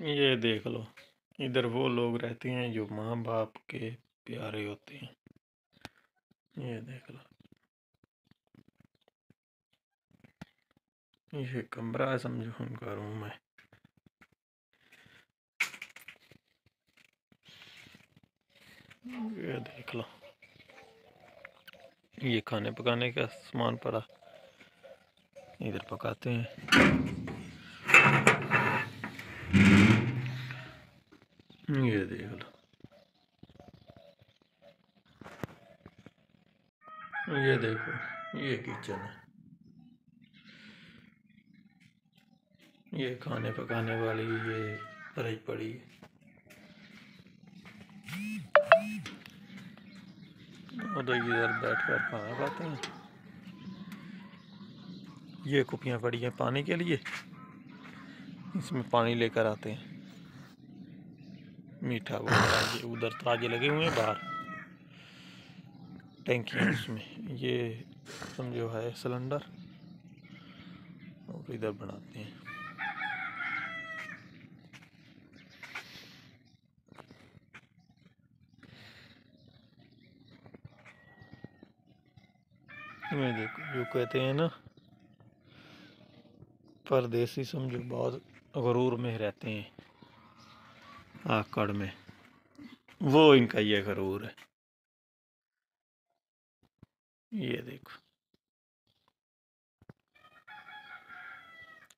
ये देख लो, इधर वो लोग रहते हैं जो माँ बाप के प्यारे होते हैं। ये देख लो, ये कमरा है, समझो उनका रूम है। ये देख लो, ये खाने पकाने का सामान पड़ा, इधर पकाते हैं। ये देख लो, ये देखो, ये किचन है, ये खाने पकाने वाली ये रही पड़ी है। उधर इधर बैठ कर खाना खाते हैं। ये कुपियाँ पड़ी हैं पानी के लिए, इसमें पानी लेकर आते हैं मीठा वगैरह। ये उधर ताजे लगे हुए हैं बाहर, टैंकियाँ उसमें। ये समझो है सिलेंडर, और इधर बनाते हैं। ये देखो, जो कहते हैं ना परदेसी, समझो बहुत गरूर में रहते हैं, आकड़ में, वो इनका ये गरूर है। ये देखो,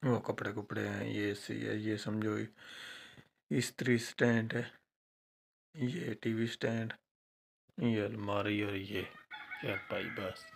वो कपड़े कुपड़े हैं, ये सी है, ये समझो इस्त्री स्टैंड है, ये टीवी स्टैंड, ये अलमारी, और ये चारपाई, बस।